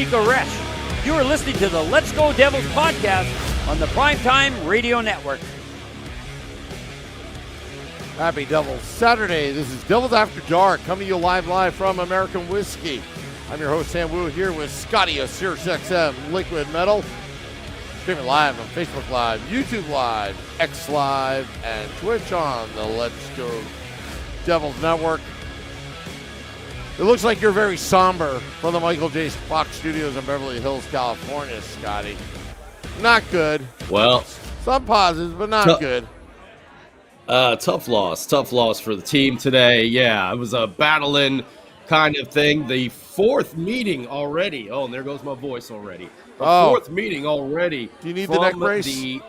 Chico Resch. You are listening to the Let's Go Devils podcast on the Primetime Radio Network. Happy Devils Saturday. This is Devils After Dark, coming to you live from American Whiskey. I'm your host, Sam Wu, here with Scotty of SiriusXM Liquid Metal. Streaming live on Facebook Live, YouTube Live, X Live, and Twitch on the Let's Go Devils Network. It looks like you're very somber from the Michael J. Fox Studios in Beverly Hills, California, Scotty. Not good. Well, some positives, but not good. Tough loss for the team today. Yeah, it was a battling kind of thing. The fourth meeting already. Oh, and there goes my voice already. Fourth meeting already. Do you need the neck brace?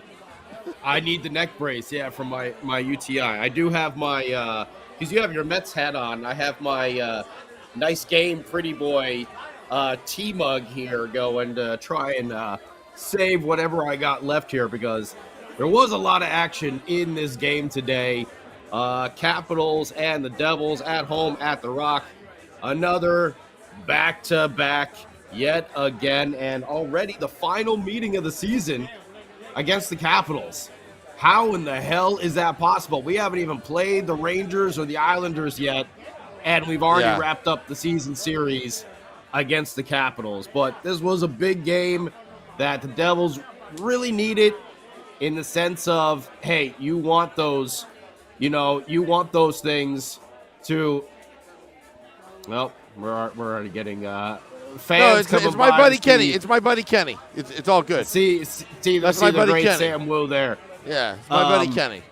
I need the neck brace, yeah, from my UTI. I do have my, because you have your Mets hat on, I have my nice game, pretty boy tea mug here going to try and save whatever I got left here, because there was a lot of action in this game today. Capitals and the Devils at home at the Rock. Another back-to-back yet again, and already the final meeting of the season against the Capitals. How in the hell is that possible? We haven't even played the Rangers or the Islanders yet, and we've already wrapped up the season series against the Capitals. But this was a big game that the Devils really needed, in the sense of, hey, you want those, you want those things to, well, we're already getting fans. No, it's my buddy Kenny. It's my buddy Kenny. It's all good. See, that's my buddy Kenny. Sam Wu there. Yeah, it's my buddy Kenny.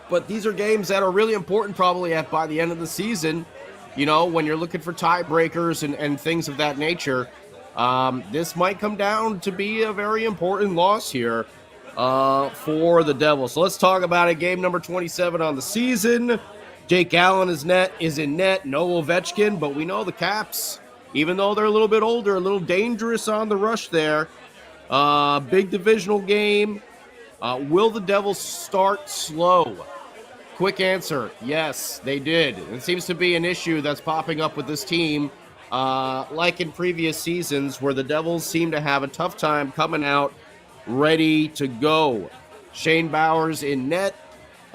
But these are games that are really important probably by the end of the season, when you're looking for tiebreakers and things of that nature. This might come down to be a very important loss here for the Devils. So let's talk about it. Game number 27 on the season. Jake Allen is in net. No Ovechkin, but we know the Caps, even though they're a little bit older, a little dangerous on the rush there. Big divisional game. Will the Devils start slow? Quick answer, yes, they did. It seems to be an issue that's popping up with this team, like in previous seasons, where the Devils seem to have a tough time coming out ready to go. Shane Bowers in net,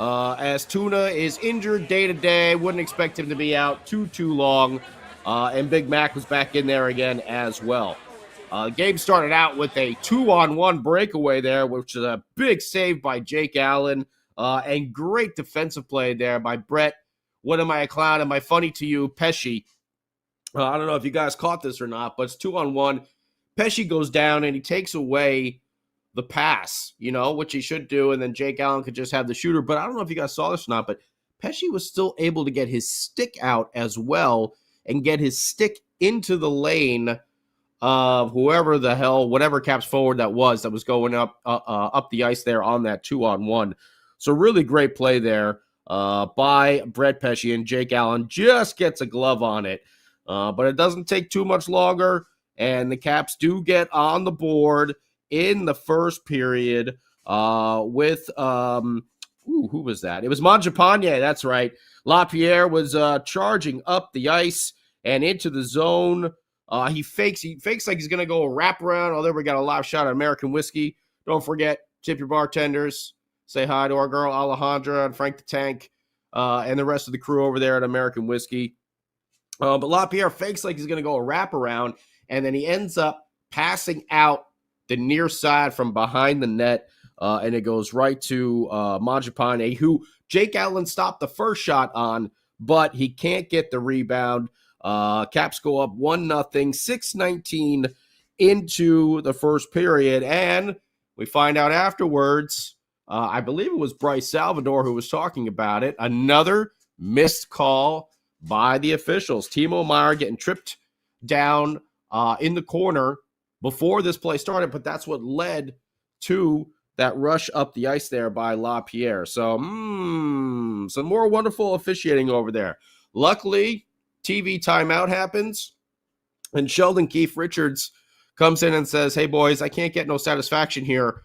as Tuna is injured day to day. Wouldn't expect him to be out too long. And Big Mac was back in there again as well. The game started out with a 2-on-1 breakaway there, which is a big save by Jake Allen. And great defensive play there by Brett. What am I, a clown? Am I funny to you, Pesci? I don't know if you guys caught this or not, but it's 2-on-1. Pesci goes down and he takes away the pass, which he should do, and then Jake Allen could just have the shooter. But I don't know if you guys saw this or not, but Pesci was still able to get his stick out as well and get his stick into the lane of whatever Caps forward that was going up the ice there on that 2-on-1. So really great play there by Brett Pesci, and Jake Allen just gets a glove on it. But it doesn't take too much longer, and the Caps do get on the board in the first period with who was that? It was Mangiapane, that's right. LaPierre was charging up the ice and into the zone. He fakes like he's going to go a wraparound. Oh, there we got a live shot at American Whiskey. Don't forget, tip your bartenders. Say hi to our girl Alejandra and Frank the Tank and the rest of the crew over there at American Whiskey. But LaPierre fakes like he's going to go a wraparound, and then he ends up passing out the near side from behind the net, and it goes right to Mangiapane, who Jake Allen stopped the first shot on, but he can't get the rebound. Caps go up 1-0, 6:19 into the first period, and we find out afterwards, I believe it was Bryce Salvador who was talking about it, another missed call by the officials. Timo Meier getting tripped down in the corner before this play started, but that's what led to that rush up the ice there by LaPierre. So, some more wonderful officiating over there. Luckily, TV timeout happens, and Sheldon Keefe Richards comes in and says, hey, boys, I can't get no satisfaction here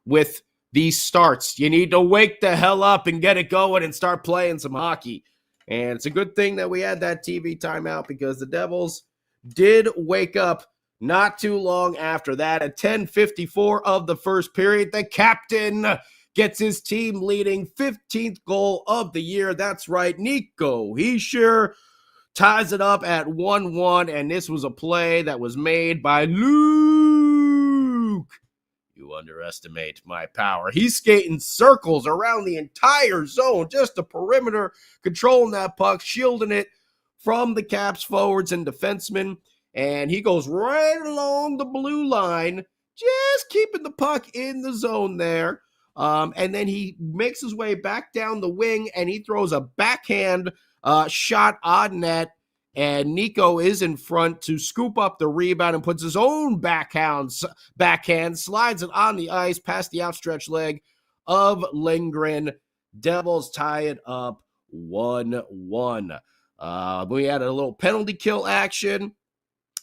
with these starts. You need to wake the hell up and get it going and start playing some hockey. And it's a good thing that we had that TV timeout, because the Devils did wake up Not too long after that, at 10:54 of the first period, the captain gets his team leading 15th goal of the year. That's right, Nico Hischier ties it up at 1-1, and this was a play that was made by Luke. You underestimate my power. He's skating circles around the entire zone, just the perimeter, controlling that puck, shielding it from the Caps forwards and defensemen, and he goes right along the blue line, just keeping the puck in the zone there. And then he makes his way back down the wing, and he throws a backhand shot on net, and Nico is in front to scoop up the rebound and puts his own backhand, slides it on the ice past the outstretched leg of Lindgren. Devils tie it up 1-1. We had a little penalty kill action.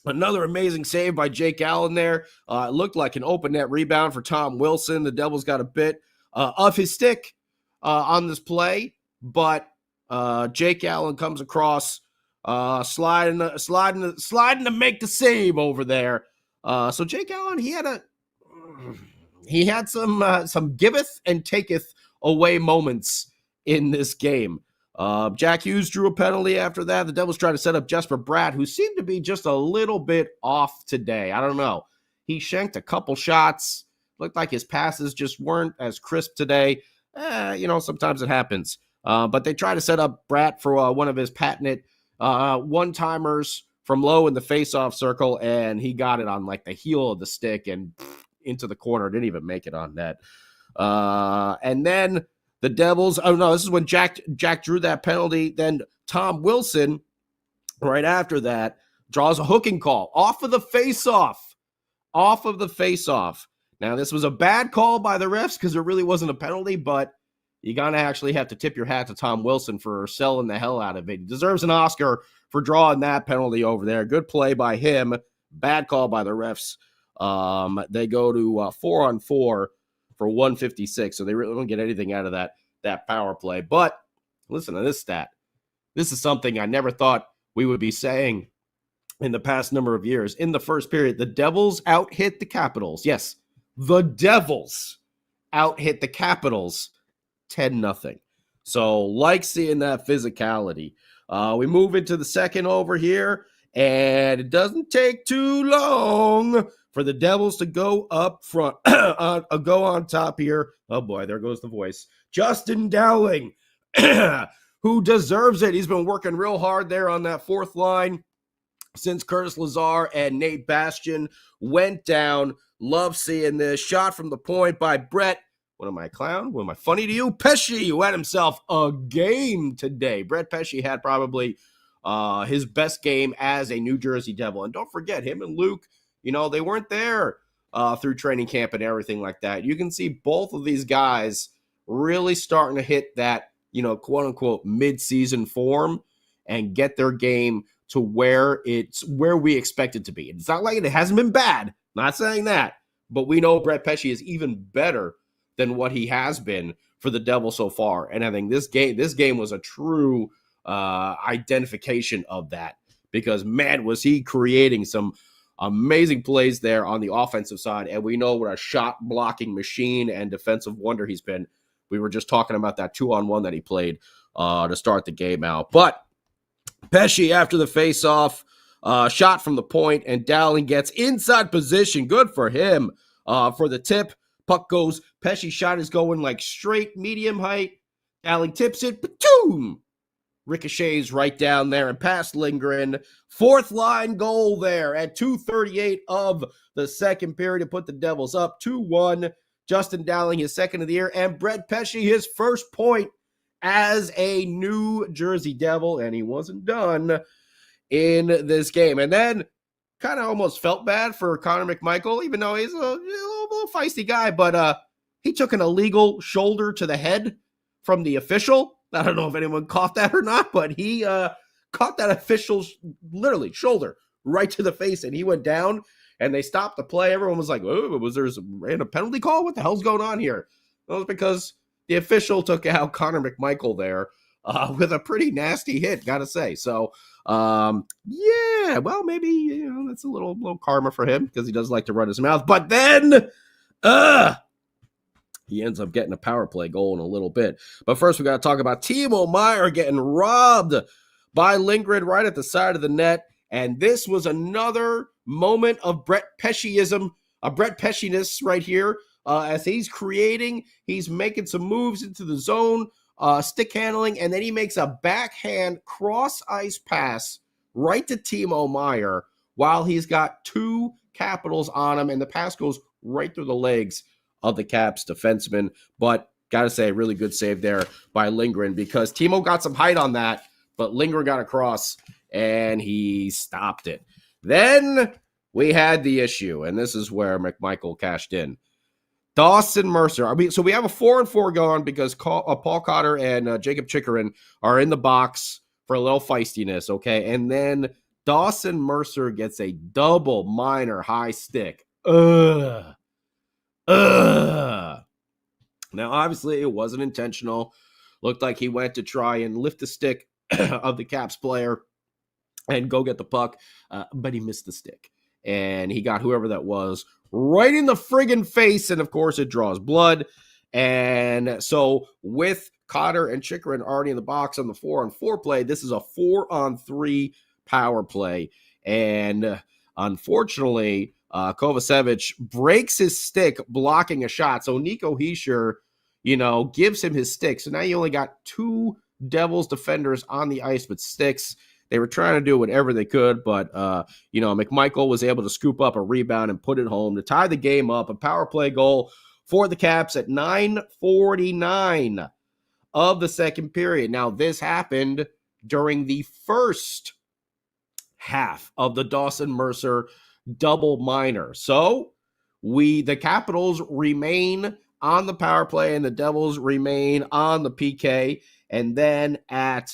Another amazing save by Jake Allen there. It looked like an open net rebound for Tom Wilson. The Devils got a bit of his stick on this play, but Jake Allen comes across, sliding to make the save over there. So Jake Allen, he had some giveth and taketh away moments in this game. Jack Hughes drew a penalty after that. The Devils tried to set up Jesper Bratt, who seemed to be just a little bit off today. I don't know. He shanked a couple shots. Looked like his passes just weren't as crisp today. Sometimes it happens. But they tried to set up Bratt for one of his patented one-timers from low in the face-off circle, and he got it on like the heel of the stick and into the corner. Didn't even make it on net. And then the Devils, this is when Jack drew that penalty. Then Tom Wilson, right after that, draws a hooking call off of the face-off. Now, this was a bad call by the refs because there really wasn't a penalty, but you're going to actually have to tip your hat to Tom Wilson for selling the hell out of it. He deserves an Oscar for drawing that penalty over there. Good play by him. Bad call by the refs. They go to 4-on-4 for 156, so they really don't get anything out of that power play. But listen to this stat. This is something I never thought we would be saying in the past number of years. In the first period, the Devils out-hit the Capitals. Yes, the Devils out-hit the Capitals 10-0. So, like seeing that physicality. We move into the second over here, and it doesn't take too long for the Devils to go up front, go on top here. Oh boy, there goes the voice. Justin Dowling, who deserves it. He's been working real hard there on that fourth line since Curtis Lazar and Nate Bastian went down. Love seeing this. Shot from the point by Brett. What am I, clown? What am I, funny to you? Pesce, who had himself a game today. Brett Pesce had probably his best game as a New Jersey Devil. And don't forget, him and Luke, they weren't there through training camp and everything like that. You can see both of these guys really starting to hit that, quote-unquote mid-season form and get their game to where we expect it to be. It's not like it hasn't been bad. Not saying that. But we know Brett Pesce is even better than what he has been for the Devils so far. And I think this game was a true identification of that, because, man, was he creating some amazing plays there on the offensive side. And we know what a shot blocking machine and defensive wonder he's been. We were just talking about that 2-on-1 that he played to start the game out. But Pesce, after the face-off, shot from the point, and Dowling gets inside position. Good for him for the tip. Puck goes. Pesce's shot is going like straight medium height. Dowling tips it. Boom! Ricochets right down there and past Lindgren. Fourth line goal there at 2:38 of the second period to put the Devils up 2-1. Justin Dowling, his second of the year, and Brett Pesce, his first point as a New Jersey Devil, and he wasn't done in this game. And then kind of almost felt bad for Connor McMichael, even though he's a little feisty guy, but he took an illegal shoulder to the head from the official. I don't know if anyone caught that or not, but he caught that official's literally shoulder right to the face, and he went down, and they stopped the play. Everyone was like, oh, was there some random penalty call? What the hell's going on here? It was because the official took out Connor McMichael there with a pretty nasty hit, gotta say. So Yeah, well, maybe, that's a little karma for him because he does like to run his mouth. But then, he ends up getting a power play goal in a little bit. But first, we got to talk about Timo Meier getting robbed by Lindgren right at the side of the net. And this was another moment of Brett Pesciism, a Brett Pesciness right here. As he's making some moves into the zone, stick handling, and then he makes a backhand cross-ice pass right to Timo Meier while he's got two Capitals on him, and the pass goes right through the legs of the Caps defenseman. But got to say, really good save there by Lindgren because Timo got some height on that, but Lindgren got across, and he stopped it. Then we had the issue, and this is where McMichael cashed in. Dawson Mercer. So we have a 4-4 going because Paul Cotter and Jacob Chikrin are in the box for a little feistiness, okay? And then Dawson Mercer gets a double minor high stick. Now, obviously, it wasn't intentional. Looked like he went to try and lift the stick of the Caps player and go get the puck, but he missed the stick. And he got whoever that was right in the friggin' face, and of course it draws blood. And so with Cotter and Chikrin already in the box on the 4-on-4 play, this is a 4-on-3 power play. And unfortunately, Kovacevic breaks his stick blocking a shot. So Nico Hischier, gives him his stick. So now you only got two Devils defenders on the ice with sticks. They were trying to do whatever they could, but, McMichael was able to scoop up a rebound and put it home to tie the game up. A power play goal for the Caps at 9:49 of the second period. Now, this happened during the first half of the Dawson Mercer double minor. So, the Capitals remain on the power play and the Devils remain on the PK. And then at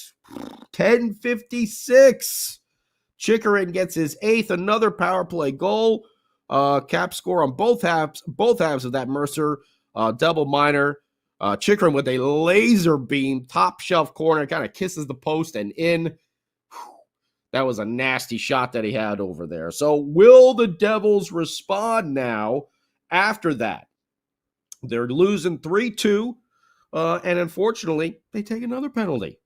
10:56, Chikrin gets his 8th, another power play goal. Cap score on both halves of that Mercer double minor. Chikrin with a laser beam, top shelf corner, kind of kisses the post and in. That was a nasty shot that he had over there. So will the Devils respond now after that? They're losing 3-2, and unfortunately, they take another penalty.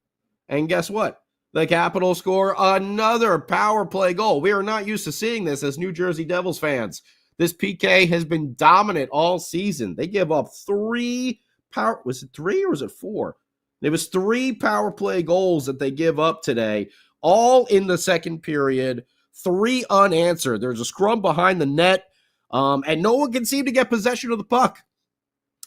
And guess what? The Capitals score another power play goal. We are not used to seeing this as New Jersey Devils fans. This PK has been dominant all season. They give up was it 3 or was it 4? It was 3 power play goals that they give up today, all in the second period, 3 unanswered. There's a scrum behind the net, and no one can seem to get possession of the puck.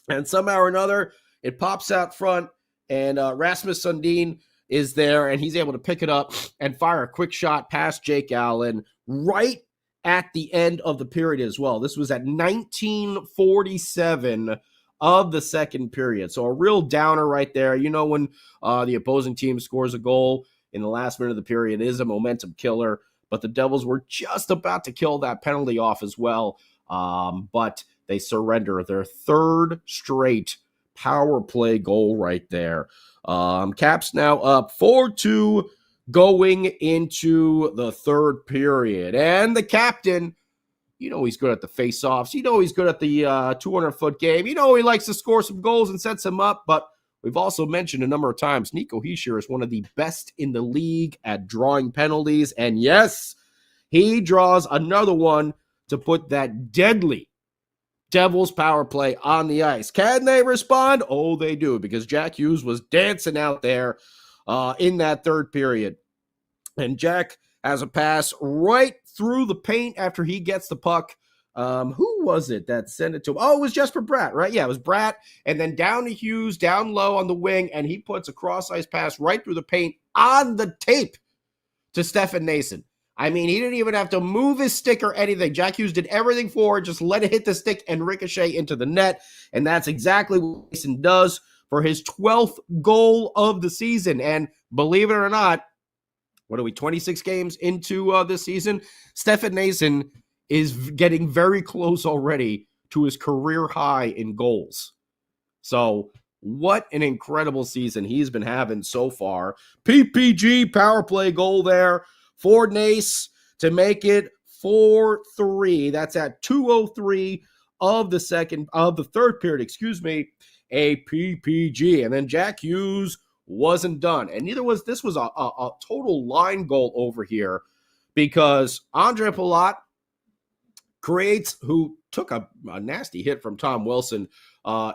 And somehow or another, it pops out front, and Rasmus Sundin is there, and he's able to pick it up and fire a quick shot past Jake Allen right at the end of the period as well. This was at 19:47 of the second period. So a real downer right there. When the opposing team scores a goal in the last minute of the period, it is a momentum killer, but the Devils were just about to kill that penalty off as well. But they surrender their 3rd straight power play goal right there. Caps now up 4-2 going into the third period. And the captain, he's good at the face-offs. He's good at the 200-foot game. He likes to score some goals and sets them up. But we've also mentioned a number of times, Nico Hischier is one of the best in the league at drawing penalties. And yes, he draws another one to put that deadly Devils power play on the ice. Can they respond? Oh, they do, because Jack Hughes was dancing out there in that third period. And Jack has a pass right through the paint after he gets the puck. Who was it that sent it to him? Oh, it was Jesper Bratt, right? Yeah, it was Bratt. And then down to Hughes, down low on the wing, and he puts a cross-ice pass right through the paint on the tape to Stefan Nason. I mean, he didn't even have to move his stick or anything. Jack Hughes did everything forward, just let it hit the stick and ricochet into the net. And that's exactly what Nason does for his 12th goal of the season. And believe it or not, 26 games into this season? Stefan Nason is getting very close already to his career high in goals. So What an incredible season he's been having so far. PPG power play goal there for Nace to make it 4-3. That's at 2:03 of the third period, a PPG. And then Jack Hughes wasn't done. And this was a total line goal over here, because Andre Palat who took a nasty hit from Tom Wilson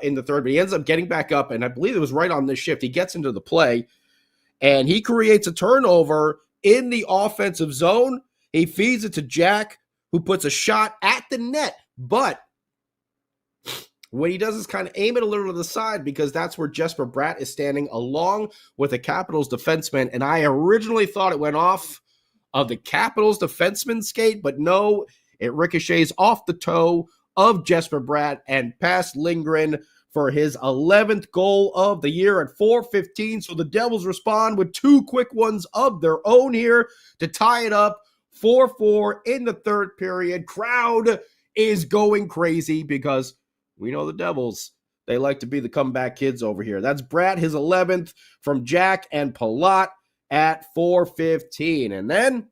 in the third, but he ends up getting back up, and I believe it was right on this shift. He gets into the play, and he creates a turnover in the offensive zone. He feeds it to Jack, who puts a shot at the net, but what he does is kind of aim it a little to the side, because that's where Jesper Bratt is standing along with the Capitals defenseman, and I originally thought it went off of the Capitals defenseman skate, but no, it ricochets off the toe of Jesper Bratt and past Lindgren for his 11th goal of the year at 4:15. So the Devils respond with two quick ones of their own here to tie it up 4-4 in the third period. Crowd is going crazy, because we know the Devils, they like to be the comeback kids over here. That's Bratt, his 11th from Jack and Palat at 4:15. And then,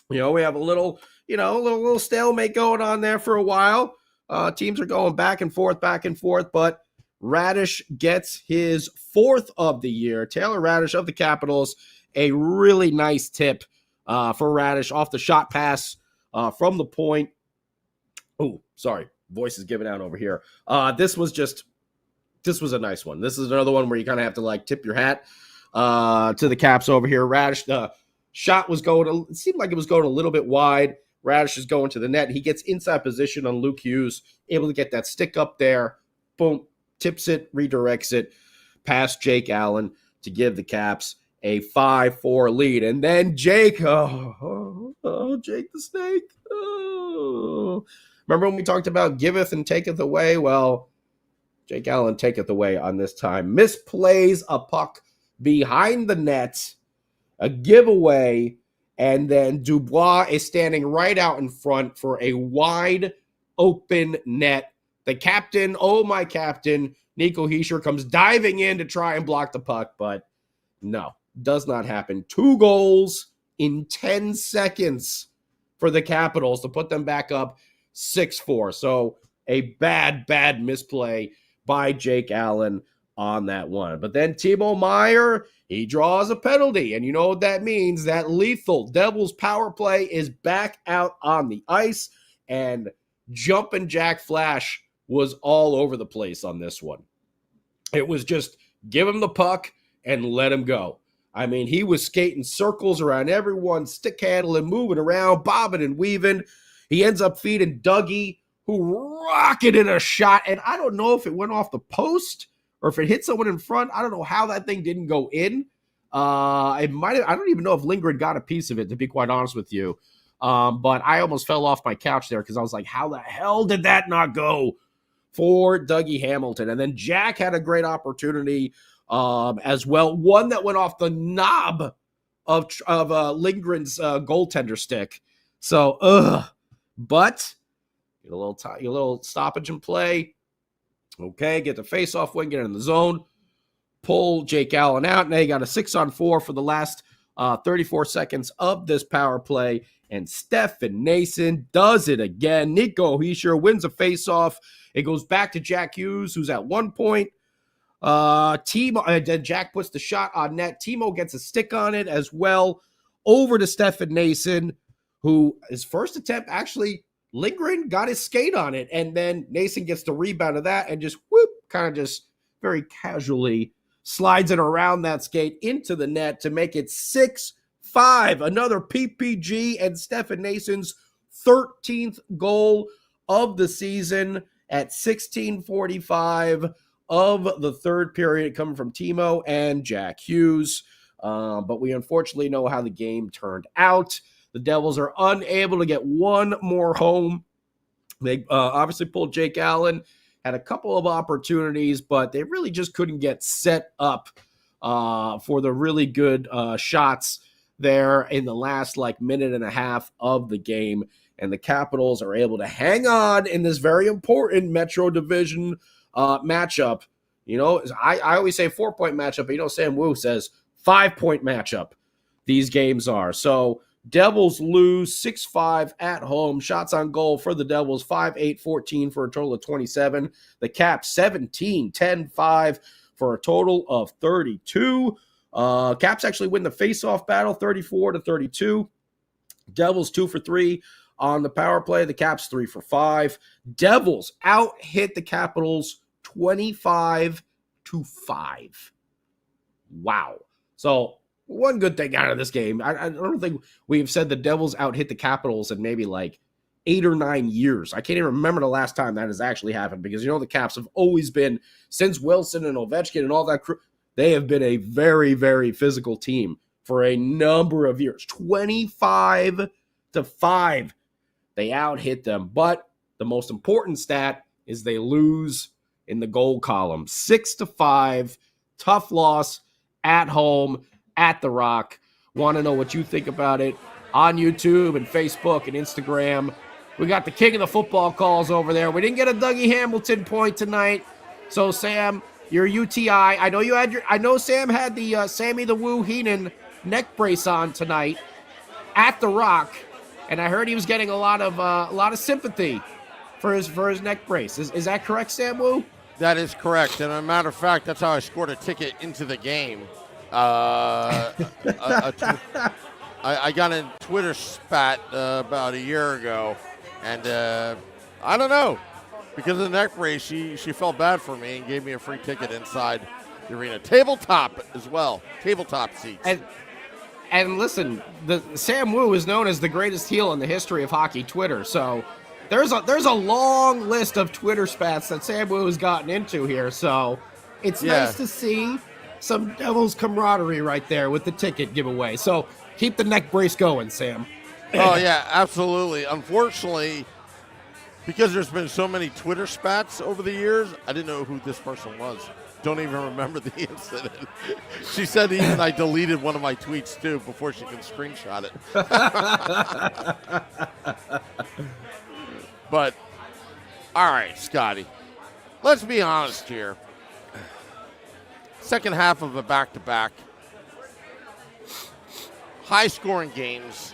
we have a little stalemate going on there for a while. Teams are going back and forth, but Radish gets his 4th of the year. Taylor Radish of the Capitals, a really nice tip for Radish off the shot pass from the point. Oh, sorry. Voice is giving out over here. This was a nice one. This is another one where you kind of have to tip your hat to the Caps over here. Radish, the shot it seemed like it was going a little bit wide. Radish is going to the net. He gets inside position on Luke Hughes, able to get that stick up there. Boom, tips it, redirects it past Jake Allen to give the Caps a 5-4 lead. And then Jake, Jake the Snake. Oh. Remember when we talked about giveth and taketh away? Well, Jake Allen taketh away on this time. Misplays a puck behind the net, a giveaway, and then Dubois is standing right out in front for a wide open net. The captain, my captain, Nico Hischier, comes diving in to try and block the puck, but no, does not happen. 2 goals in 10 seconds for the Capitals to put them back up 6-4. So a bad misplay by Jake Allen on that one. But then Timo Meier, he draws a penalty, and you know what that means. That lethal Devils power play is back out on the ice, and Jumpin' Jack Flash was all over the place on this one. It was just give him the puck and let him go. I mean, he was skating circles around everyone, stick handling, moving around, bobbing and weaving. He ends up feeding Dougie, who rocketed a shot, and I don't know if it went off the post or if it hit someone in front. I don't know how that thing didn't go in. I don't even know if Lindgren got a piece of it, to be quite honest with you. But I almost fell off my couch there, because I was like, how the hell did that not go for Dougie Hamilton? And then Jack had a great opportunity as well. One that went off the knob of Lindgren's goaltender stick. So, but get a little stoppage in play. Okay, get the face-off wing, get in the zone, pull Jake Allen out. Now you got a 6-on-4 for the last 34 seconds of this power play, and Stefan Nason does it again. Nico Hischier wins a face-off. It goes back to Jack Hughes, who's at 1 point. Jack puts the shot on net. Timo gets a stick on it as well. Over to Stefan Nason, who his first attempt, actually, Lindgren got his skate on it, and then Nason gets the rebound of that and just kind of just very casually slides it around that skate into the net to make it 6-5. Another PPG and Stefan Nason's 13th goal of the season at 16:45 of the third period, coming from Timo and Jack Hughes. But we unfortunately know how the game turned out. The Devils are unable to get one more home. They obviously pulled Jake Allen, had a couple of opportunities, but they really just couldn't get set up for the really good shots there in the last minute and a half of the game. And the Capitals are able to hang on in this very important Metro Division matchup You know, I always say 4-point matchup, but Sam Wu says 5-point matchup these games are. So Devils lose 6-5 at home. Shots on goal for the Devils, 5-8-14 for a total of 27. The Caps, 17-10-5 for a total of 32. Caps actually win the faceoff battle, 34-32. Devils 2 for 3 on the power play. The Caps 3 for 5. Devils out-hit the Capitals 25-5. Wow. So one good thing out of this game, I don't think we've said the Devils out-hit the Capitals in maybe like 8 or 9 years. I can't even remember the last time that has actually happened because, the Caps have always been, since Wilson and Ovechkin and all that crew, they have been a very, very physical team for a number of years. 25-5. They out-hit them. But the most important stat is they lose in the goal column. 6-5. Tough loss at home at the Rock. Want to know what you think about it on YouTube and Facebook and Instagram. We got the king of the football calls over there. We didn't get a Dougie Hamilton point tonight. So, Sam, your UTI. I know Sam had the Sammy the Woo Heenan neck brace on tonight at the Rock, and I heard he was getting a lot of sympathy for his neck brace. Is that correct, Sam Woo? That is correct. And as a matter of fact, that's how I scored a ticket into the game. I got a Twitter spat about a year ago, and I don't know. Because of the neck brace, she felt bad for me and gave me a free ticket inside the arena. Tabletop as well. Tabletop seats. And listen, the Sam Wu is known as the greatest heel in the history of hockey Twitter. So there's a long list of Twitter spats that Sam Wu has gotten into here. So it's nice to see some Devils camaraderie right there with the ticket giveaway. So keep the neck brace going, Sam. Oh, yeah, absolutely. Unfortunately, because there's been so many Twitter spats over the years, I didn't know who this person was. Don't even remember the incident. She said even I deleted one of my tweets, too, before she could screenshot it. But, all right, Scotty, let's be honest here. Second half of a back-to-back. High-scoring games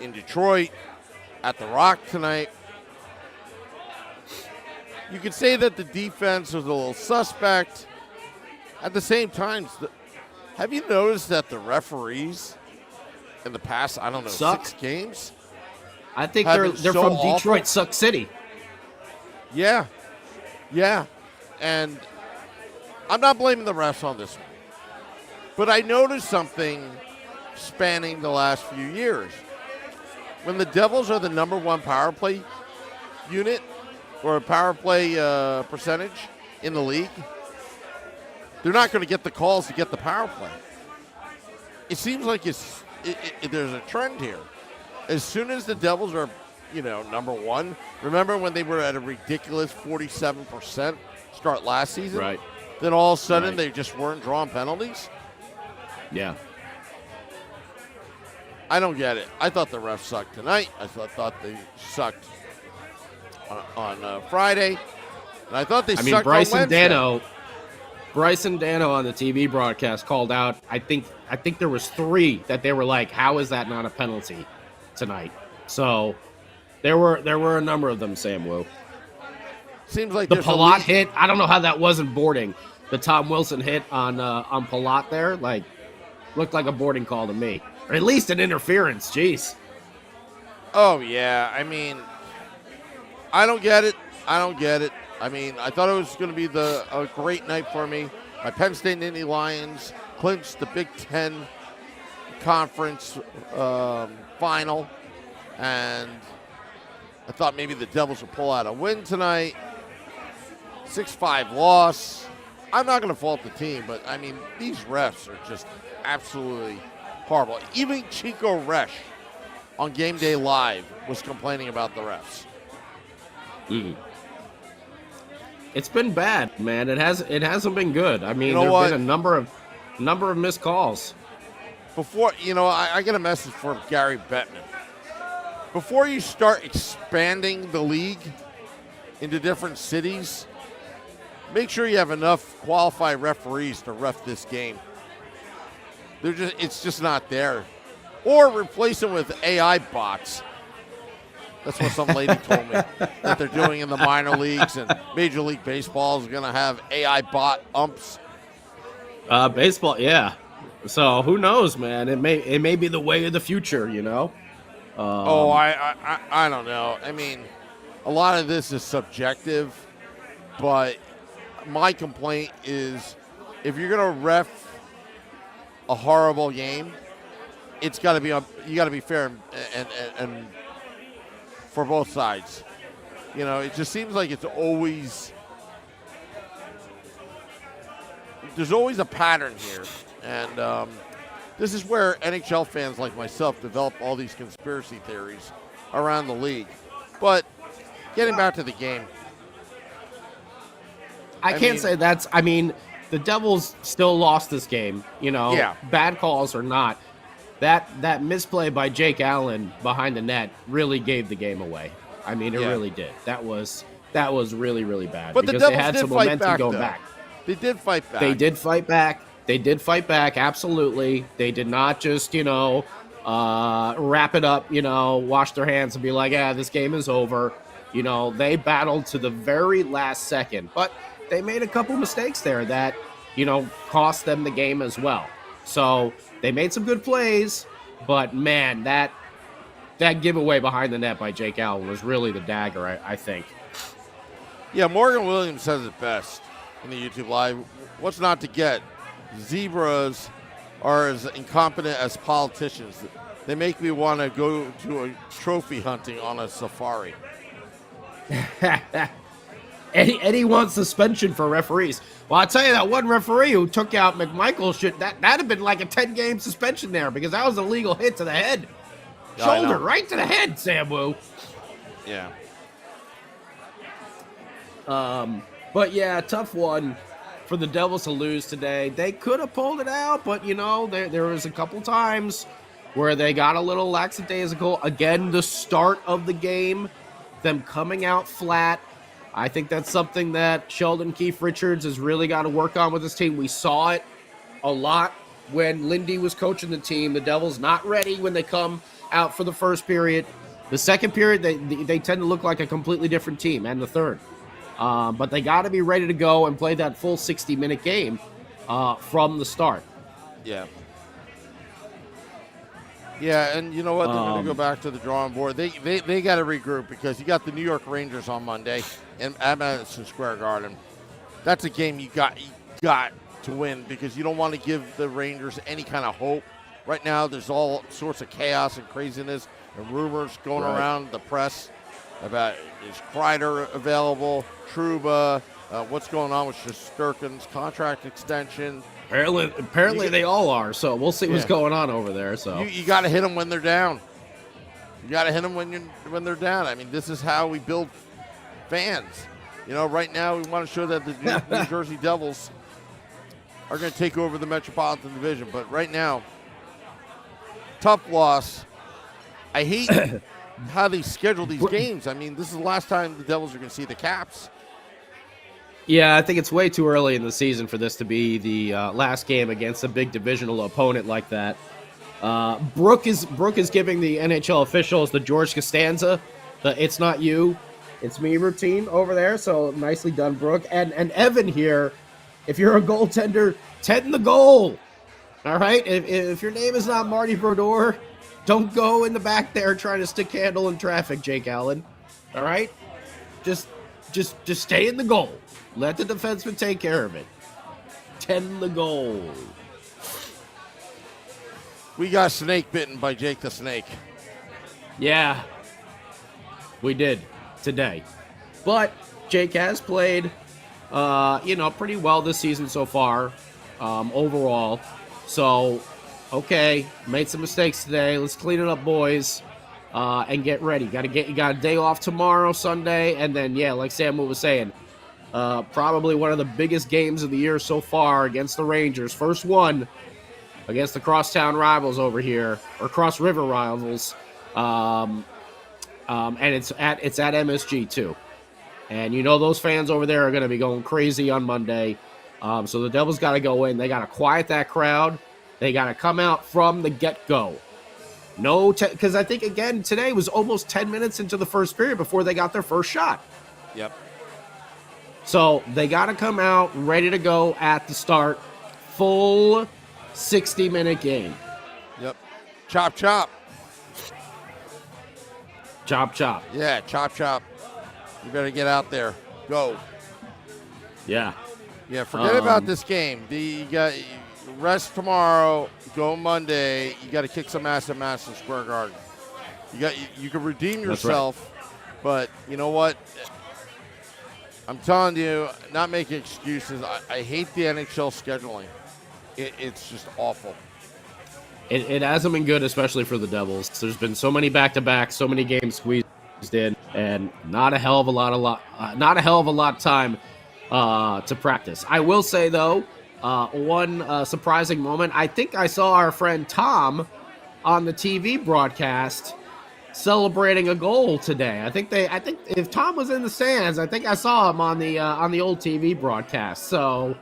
in Detroit, at the Rock tonight. You could say that the defense was a little suspect. At the same time, have you noticed that the referees in the past, 6 games? I think they're so from awful. Detroit, Suck City. Yeah. And I'm not blaming the refs on this one. But I noticed something spanning the last few years. When the Devils are the number one power play unit or a power play percentage in the league, they're not going to get the calls to get the power play. It seems like there's a trend here. As soon as the Devils are, number one, remember when they were at a ridiculous 47% start last season? Right. Then all of a sudden they just weren't drawing penalties? Yeah. I don't get it. I thought the refs sucked tonight. I thought they sucked on Friday. And I thought they sucked on Wednesday. Bryson Dano on the TV broadcast called out, I think there was 3 that they were like, how is that not a penalty tonight? So there were a number of them, Sam Wu. Seems like the Palat hit, I don't know how that wasn't boarding. The Tom Wilson hit on Palat there, looked like a boarding call to me. Or at least an interference, jeez. Oh, yeah. I mean, I don't get it. I mean, I thought it was going to be a great night for me. My Penn State Nittany Lions clinched the Big Ten Conference final. And I thought maybe the Devils would pull out a win tonight. 6-5 loss. I'm not going to fault the team, but, I mean, these refs are just absolutely horrible. Even Chico Resch on Game Day Live was complaining about the refs. It's been bad, man. It hasn't been good. I mean, there have been a number of missed calls. Before, I get a message from Gary Bettman. Before you start expanding the league into different cities, make sure you have enough qualified referees to ref this game. It's just not there. Or replace them with AI bots. That's what some lady told me that they're doing in the minor leagues, and Major League Baseball is going to have AI bot umps. Baseball, yeah. So who knows, man? It may be the way of the future, you know. I don't know. I mean, a lot of this is subjective, but my complaint is if you're going to ref a horrible game, it's got to be you got to be fair and for both sides. You know, it just seems like there's always a pattern here, and this is where NHL fans like myself develop all these conspiracy theories around the league. But getting back to the game, I can't say that's. I mean, the Devils still lost this game. You know, yeah. Bad calls or not. That misplay by Jake Allen behind the net really gave the game away. I mean, it really did. That was really, really bad. But because the Devils they had did some fight momentum back, going though. back. They did fight back. They did fight back. They did fight back. Absolutely. They did not just, wrap it up, wash their hands and be like, yeah, this game is over. They battled to the very last second, but they made a couple mistakes there that, cost them the game as well. So they made some good plays, but man, that giveaway behind the net by Jake Allen was really the dagger, I think. Yeah, Morgan Williams says it best in the YouTube Live. What's not to get? Zebras are as incompetent as politicians. They make me want to go to a trophy hunting on a safari. Eddie wants suspension for referees. Well, I'll tell you, that one referee who took out McMichael, that'd have been like a 10-game suspension there because that was a legal hit to the head. Shoulder, right to the head, Samwu. Yeah. But yeah, tough one for the Devils to lose today. They could have pulled it out, but there was a couple times where they got a little lackadaisical. Again, the start of the game, them coming out flat. I think that's something that Sheldon Keefe Richards has really got to work on with his team. We saw it a lot when Lindy was coaching the team. The Devils not ready when they come out for the first period. The second period, they tend to look like a completely different team, and the third. But they got to be ready to go and play that full 60-minute game from the start. Yeah. Yeah, and you know what? They're going to go back to the drawing board. They got to regroup because you got the New York Rangers on Monday at Madison Square Garden. That's a game you got to win because you don't want to give the Rangers any kind of hope. Right now, there's all sorts of chaos and craziness and rumors going around the press about is Kreider available, Trouba, what's going on with Shesterkin's contract extension. Apparently they all are, so we'll see what's going on over there. So you got to hit them when they're down. You got to hit them when they're down. I mean, this is how we build fans. Right now we want to show that the New Jersey Devils are going to take over the Metropolitan Division. But right now, tough loss. I hate how they schedule these games. I mean, this is the last time the Devils are going to see the Caps. Yeah, I think it's way too early in the season for this to be the last game against a big divisional opponent like that. Brooke is giving the NHL officials the George Costanza, the "It's not you, it's me" routine over there. So nicely done, Brooke. And Evan here, if you're a goaltender, tend the goal. All right, if your name is not Marty Brodeur, don't go in the back there trying to stick handle in traffic, Jake Allen. All right, just stay in the goal. Let the defenseman take care of it. Tend the goal. We got snake bitten by Jake the Snake. Yeah, we did today. But Jake has played, pretty well this season so far, overall. So, okay, made some mistakes today. Let's clean it up, boys, and get ready. You got a day off tomorrow, Sunday, and then like Samuel was saying, probably one of the biggest games of the year so far against the Rangers. First one against the crosstown rivals over here, or cross river rivals, and it's at MSG too. And you know those fans over there are going to be going crazy on Monday. So the Devils got to go in. They got to quiet that crowd. They got to come out from the get-go. No, because I think, again, today was almost 10 minutes into the first period before they got their first shot. Yep. So they got to come out ready to go at the start. Full 60-minute game. Yep. Chop, chop. Chop, chop. Yeah, chop, chop. You better get out there. Go. Yeah. Yeah, forget about this game. You got rest tomorrow, go Monday. You got to kick some ass at Madison Square Garden. You can redeem yourself, but you know what? I'm telling you, not making excuses. I hate the NHL scheduling. It's just awful. It hasn't been good, especially for the Devils. There's been so many back-to-back, so many games squeezed in, and not a hell of a lot of time to practice. I will say though, one surprising moment. I think I saw our friend Tom on the TV broadcast celebrating a goal today. I think if Tom was in the stands, I think I saw him on the old TV broadcast. So.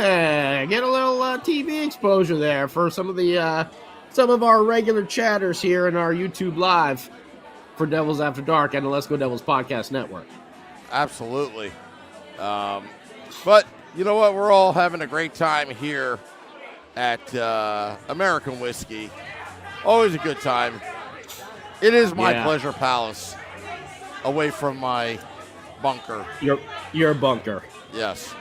Get a little TV exposure there for some of our regular chatters here in our YouTube Live for Devils After Dark and the Let's Go Devils Podcast Network. Absolutely. But you know what? We're all having a great time here at American Whiskey. Always a good time. It is my pleasure palace away from my bunker. Your bunker. Yes.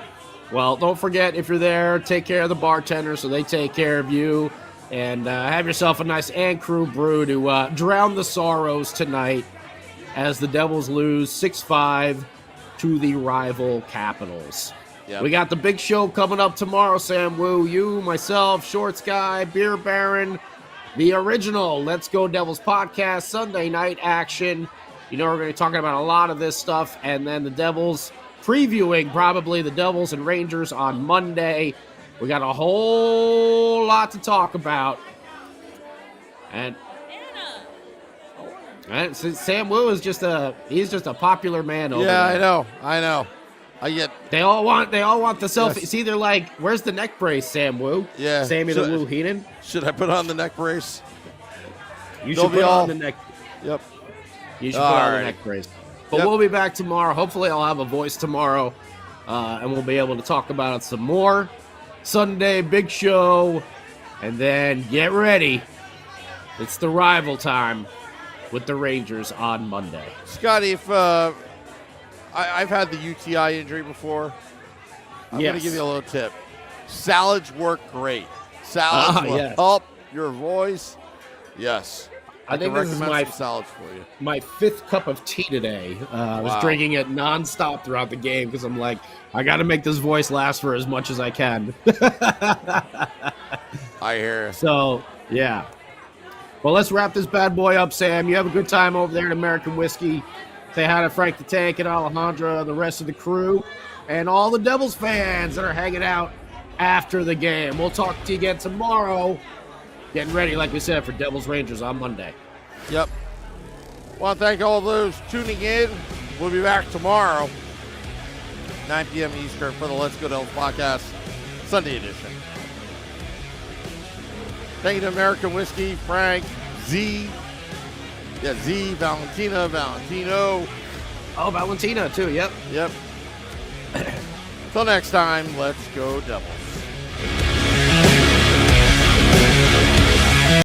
Well, don't forget, if you're there, take care of the bartender so they take care of you. And have yourself a nice and crew brew to drown the sorrows tonight as the Devils lose 6-5 to the rival Capitals. Yep. We got the big show coming up tomorrow, Sam Wu. You, myself, Shorts Guy, Beer Baron, the original Let's Go Devils podcast, Sunday night action. You know we're going to be talking about a lot of this stuff. And then the Devils previewing probably the Devils and Rangers on Monday. We got a whole lot to talk about. And Sam Wu is just a popular man over there. I know. They all want the selfie. Yes. See, they're like, where's the neck brace, Sam Wu? Yeah. Sammy the Wu Heenan? Should I put on the neck brace? You should put on the neck. Yep. You should put on the neck brace. But we'll be back tomorrow. Hopefully I'll have a voice tomorrow, and we'll be able to talk about it some more. Sunday, big show, and then get ready. It's the rival time with the Rangers on Monday. Scotty, if I've had the UTI injury before, I'm going to give you a little tip. Salads work great. Salads will help your voice. Yes. I think this is my fifth cup of tea today. I was drinking it nonstop throughout the game because I'm like, I got to make this voice last for as much as I can. I hear. So, yeah. Well, let's wrap this bad boy up, Sam. You have a good time over there at American Whiskey. Say hi to Frank the Tank and Alejandra and the rest of the crew and all the Devils fans that are hanging out after the game. We'll talk to you again tomorrow. Getting ready, like we said, for Devils Rangers on Monday. Yep. Want to thank all those tuning in. We'll be back tomorrow, 9 p.m. Eastern, for the Let's Go Devils podcast, Sunday edition. Thank you to American Whiskey, Frank, Z. Yeah, Z, Valentina, Valentino. Oh, Valentina, too, yep. Yep. Until next time, let's go Devils.